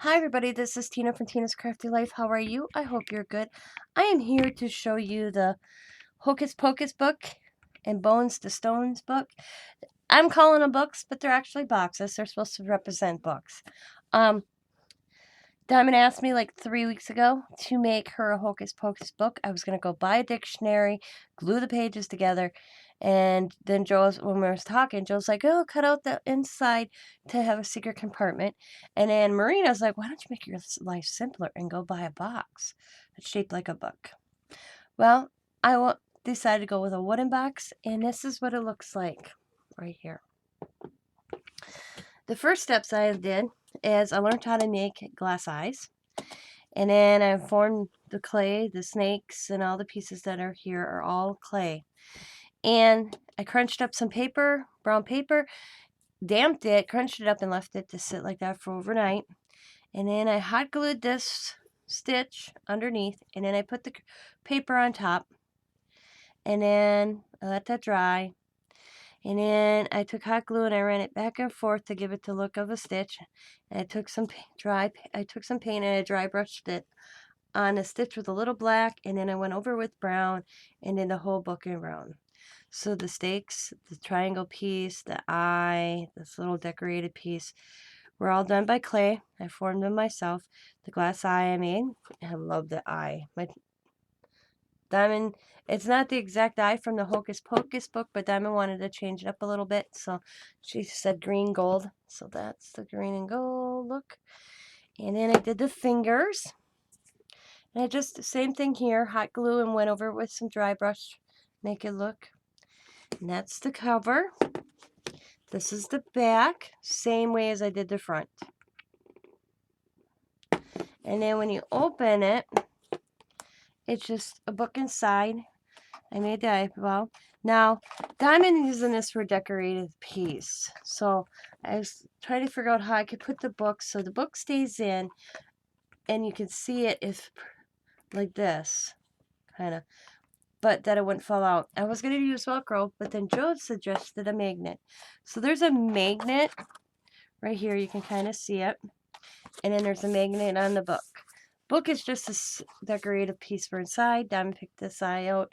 Hi everybody, this is Tina from Tina's Crafty Life. How are you? I hope you're good. I am here to show you the Hocus Pocus book and Bones to Stones book. I'm calling them books, but they're actually boxes. They're supposed to represent books. Diamond asked me like 3 weeks ago to make her a Hocus Pocus book. I was going to go buy a dictionary, glue the pages together, and then when we were talking, Joe's like, oh, cut out the inside to have a secret compartment. And then Marina's like, why don't you make your life simpler and go buy a box that's shaped like a book? Well, decided to go with a wooden box, and this is what it looks like right here. The first steps I did is I learned how to make glass eyes. And then I formed the clay, the snakes, and all the pieces that are here are all clay. And I crunched up some paper, brown paper, damped it, crunched it up, and left it to sit like that for overnight. And then I hot glued this stitch underneath, and then I put the paper on top. And then I let that dry. And then I took hot glue and I ran it back and forth to give it the look of a stitch. And I took some paint and I dry brushed it on a stitch with a little black, and then I went over with brown, and then the whole book in brown. So the stakes, the triangle piece, the eye, this little decorated piece were all done by clay. I formed them myself. The glass eye I made. I love the eye. My Diamond, it's not the exact eye from the Hocus Pocus book, but Diamond wanted to change it up a little bit, so she said green gold. So that's the green and gold look. And then I did the fingers. And I just, same thing here, hot glue and went over with some dry brush, make it look. And that's the cover. This is the back, same way as I did the front. And then when you open it, it's just a book inside. I made the eyeball. Now, Diamond using this for a decorative piece. So I was trying to figure out how I could put the book so the book stays in and you can see it if like this, kind of, but that it wouldn't fall out. I was going to use Velcro, but then Joe suggested a magnet. So there's a magnet right here. You can kind of see it. And then there's a magnet on the book. Book is just a decorative piece for inside. Diamond picked this eye out,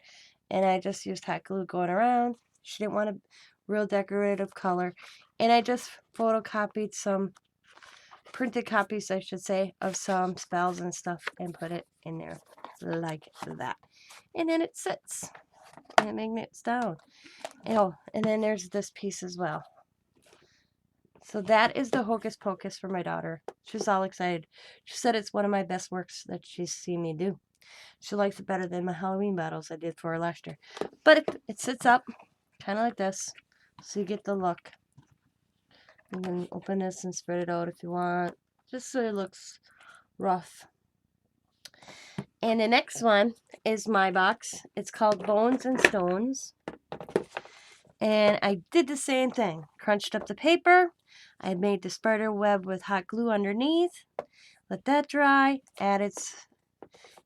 and I just used hot glue going around. She didn't want a real decorative color. And I just photocopied some printed copies, I should say, of some spells and stuff and put it in there like that. And then it sits. And it magnets down. Oh, and then there's this piece as well. So that is the Hocus Pocus for my daughter. She's all excited. She said it's one of my best works that she's seen me do. She likes it better than my Halloween battles I did for her last year. But it sits up, kind of like this, so you get the look. You can open this and spread it out if you want, just so it looks rough. And the next one is my box. It's called Bones and Stones. And I did the same thing. Crunched up the paper. I made the spider web with hot glue underneath. Let that dry. Added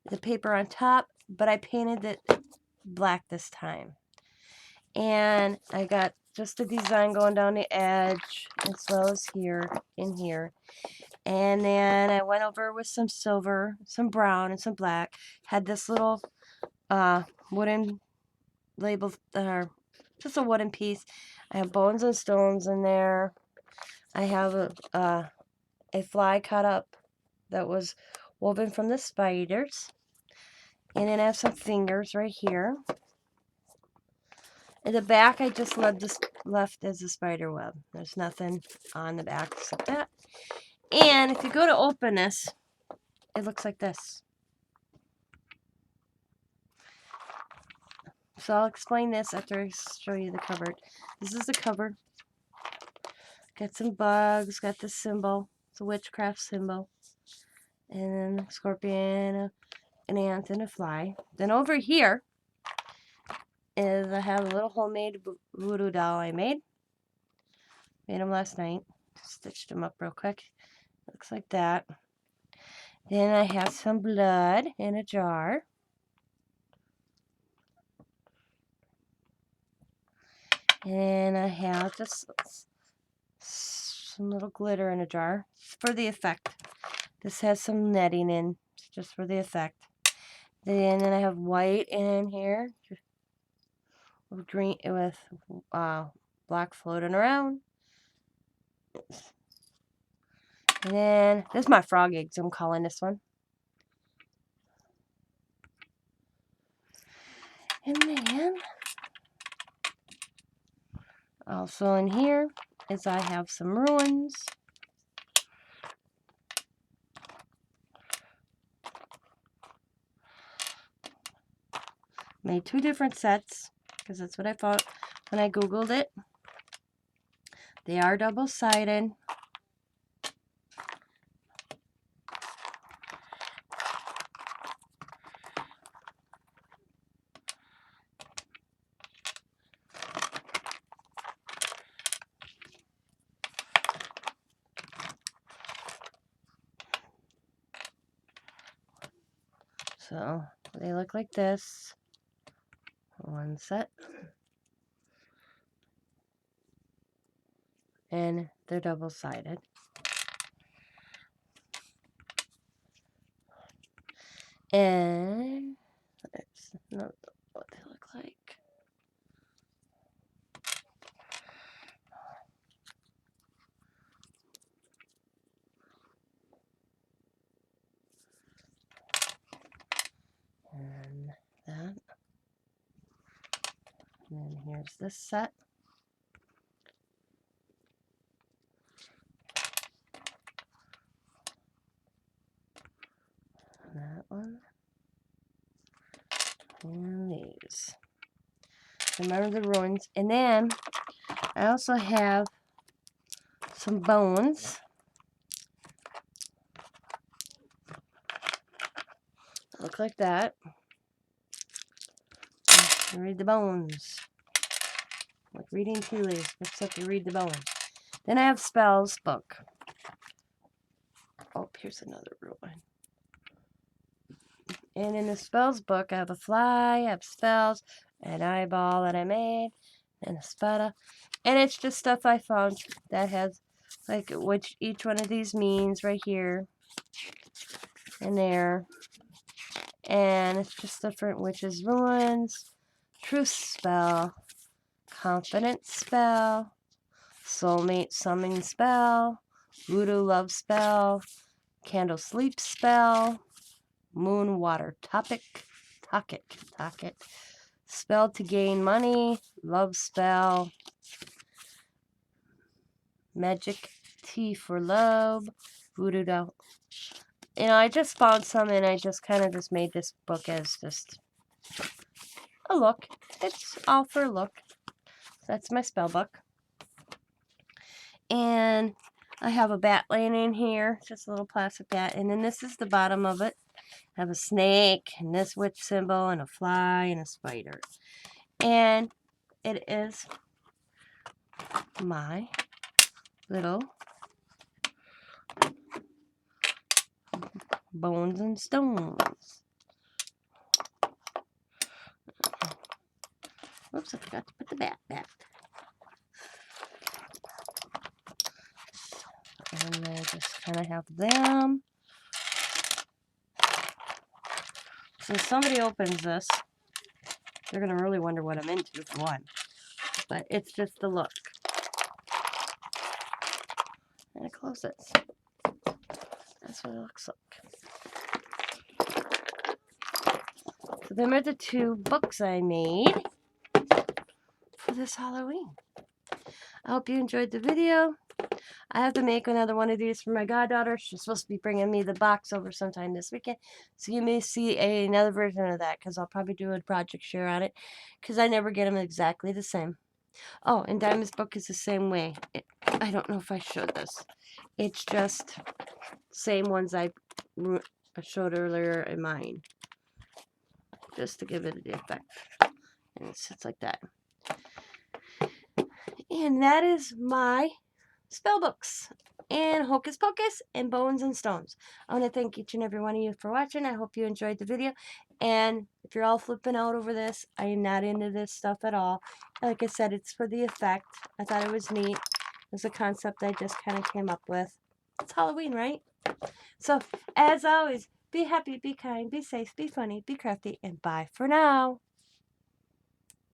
the paper on top, but I painted it black this time. And I got just a design going down the edge as well as here, in here. And then I went over with some silver, some brown, and some black. Had this little wooden label, just a wooden piece. I have bones and stones in there. I have a fly cut up that was woven from the spiders. And then I have some fingers right here. In the back, I just left as a spider web. There's nothing on the back except that. And if you go to open this, it looks like this. So I'll explain this after I show you the cover. This is the cover. Got some bugs, got the symbol. It's a witchcraft symbol. And then a scorpion, an ant, and a fly. Then over here is I have a little homemade voodoo doll I made. Made them last night. Stitched them up real quick. Looks like that. Then I have some blood in a jar. And I have just some little glitter in a jar for the effect. This has some netting in, just for the effect. Then I have white in here, with green, with black floating around. And then this is my frog eggs, I'm calling this one. And then also in here is I have some ruins. Made 2 different sets because that's what I thought when I googled it. They are double-sided. So they look like this. One set. And they're double-sided. And that's not what they look like. And that. And then here's this set. That one. And these. Remember the ruins. And then I also have some bones. Look like that. You read the bones. Like reading tea leaves, except you read the bones. Then I have spells book. Oh, here's another ruin. And in the spells book, I have a fly, I have spells, an eyeball that I made, and a spada. And it's just stuff I found that has, like, which each one of these means right here and there. And it's just different witches' ruins, truth spell, confidence spell, soulmate summon spell, voodoo love spell, candle sleep spell, moon water topic, spell to gain money, love spell, magic tea for love, voodoo doll. You know, I just found some and I just kind of just made this book as just a look. It's all for a look. That's my spell book. And I have a bat laying in here, just a little plastic bat. And then this is the bottom of it. I have a snake and this witch symbol and a fly and a spider. And it is my little bones and stones. Whoops, I forgot to put the bat back. And I just kind of have them. So if somebody opens this, they're going to really wonder what I'm into, for one. But it's just the look. And I close it. That's what it looks like. So them are the 2 books I made for this Halloween. I hope you enjoyed the video. I have to make another one of these for my goddaughter. She's supposed to be bringing me the box over sometime this weekend. So you may see another version of that because I'll probably do a project share on it because I never get them exactly the same. Oh, and Diamond's book is the same way. I don't know if I showed this. It's just same ones I showed earlier in mine. Just to give it the effect. And it sits like that. And that is my spell books and Hocus Pocus and Bones and Stones. I want to thank each and every one of you for watching. I hope you enjoyed the video. And if you're all flipping out over this, I am not into this stuff at all. Like I said, it's for the effect. I thought it was neat. It was a concept I just kind of came up with. It's Halloween, right? So, as always, be happy, be kind, be safe, be funny, be crafty, and bye for now.